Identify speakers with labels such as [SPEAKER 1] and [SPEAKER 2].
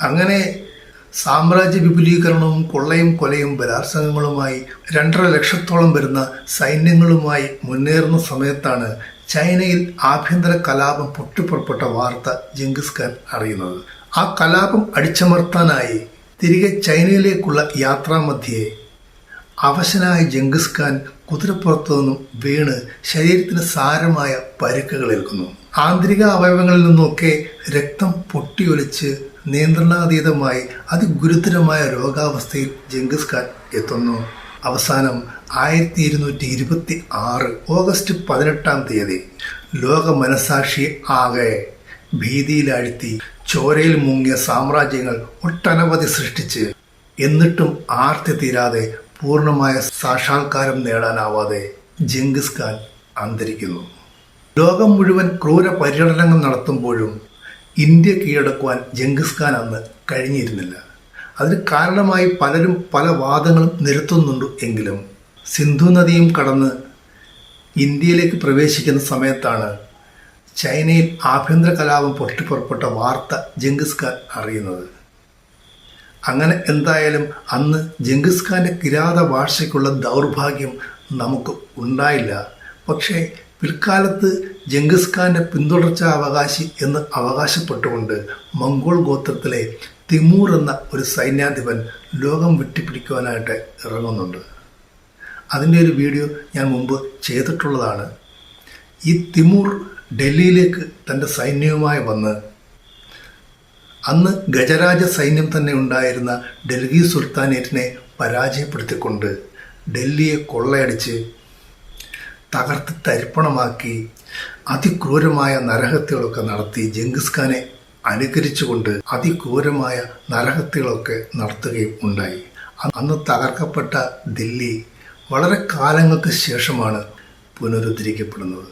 [SPEAKER 1] അങ്ങനെ സാമ്രാജ്യ വിപുലീകരണവും കൊള്ളയും കൊലയും ബലാത്സംഗങ്ങളുമായി 2.5 ലക്ഷത്തോളം വരുന്ന സൈന്യങ്ങളുമായി മുന്നേറുന്ന സമയത്താണ് ചൈനയിൽ ആഭ്യന്തര കലാപം പൊട്ടിപ്പുറപ്പെട്ട വാർത്ത ജംഗിസ് ഖാൻ അറിയുന്നത്. ആ കലാപം അടിച്ചമർത്താനായി തിരികെ ചൈനയിലേക്കുള്ള യാത്രാമധ്യേ അവശനായ ജംഗിസ് ഖാൻ കുതിരപ്പുറത്തു നിന്നും വീണ് ശരീരത്തിന് സാരമായ പരിക്കുകളേൽക്കുന്നു. ആന്തരിക അവയവങ്ങളിൽ നിന്നൊക്കെ രക്തം പൊട്ടിയൊലിച്ച് നിയന്ത്രണാതീതമായി അതിഗുരുതരമായ രോഗാവസ്ഥയിൽ ജംഗിസ് ഖാൻ എത്തുന്നു. അവസാനം 1226 ഓഗസ്റ്റ് 18 ലോക മനസാക്ഷി ആകെ ഭീതിയിലാഴ്ത്തി ചോരയിൽ മുങ്ങിയ സാമ്രാജ്യങ്ങൾ ഒട്ടനവധി സൃഷ്ടിച്ച് എന്നിട്ടും ആർത്തി തീരാതെ പൂർണ്ണമായ സാക്ഷാത്കാരം നേടാനാവാതെ ജംഗിസ് ഖാൻ അന്തരിക്കുന്നു. ലോകം മുഴുവൻ ക്രൂര പര്യടനങ്ങൾ നടത്തുമ്പോഴും ഇന്ത്യ കീഴടക്കുവാൻ ജംഗിസ് ഖാൻ അന്ന് കഴിഞ്ഞിരുന്നില്ല. അതിന് കാരണമായി പലരും പല വാദങ്ങളും നിരത്തുന്നുണ്ട്. എങ്കിലും സിന്ധു നദിയും കടന്ന് ഇന്ത്യയിലേക്ക് പ്രവേശിക്കുന്ന സമയത്താണ് ചൈനയിൽ ആഭ്യന്തര കലാപം പൊട്ടിപ്പുറപ്പെട്ട വാർത്ത ജംഗിസ് ഖാൻ അറിയുന്നത്. അങ്ങനെ എന്തായാലും അന്ന് ജംഗിസ് ഖാന്റെ കിരാത ഭാഷയ്ക്കുള്ള ദൗർഭാഗ്യം നമുക്ക് ഉണ്ടായില്ല. പക്ഷേ പിൽക്കാലത്ത് ജംഗിസ് ഖാന്റെ പിന്തുടർച്ചാ അവകാശി എന്ന് അവകാശപ്പെട്ടുകൊണ്ട് മംഗോൾ ഗോത്രത്തിലെ തിമൂർ എന്ന ഒരു സൈന്യാധിപൻ ലോകം വെട്ടിപ്പിടിക്കുവാനായിട്ട് ഇറങ്ങുന്നുണ്ട്. അതിൻ്റെ ഒരു വീഡിയോ ഞാൻ മുമ്പ് ചെയ്തിട്ടുള്ളതാണ്. ഈ തിമൂർ ഡൽഹിയിലേക്ക് തൻ്റെ സൈന്യവുമായി വന്ന് അന്ന് ഗജരാജ സൈന്യം തന്നെ ഉണ്ടായിരുന്ന ഡൽഹി സുൽത്താനേറ്റിനെ പരാജയപ്പെടുത്തിക്കൊണ്ട് ഡൽഹിയെ കൊള്ളയടിച്ച് തകർത്ത് തരിപ്പണമാക്കി അതിക്രൂരമായ നരഹത്യകളൊക്കെ നടത്തി ജംഗിസ് ഖാനെ അനുകരിച്ചുകൊണ്ട് അതിക്രൂരമായ നരഹത്യകളൊക്കെ നടത്തുകയും ഉണ്ടായി. അന്ന് തകർക്കപ്പെട്ട ദില്ലി വളരെ കാലങ്ങൾക്ക് ശേഷമാണ് പുനരുദ്ധരിക്കപ്പെടുന്നത്.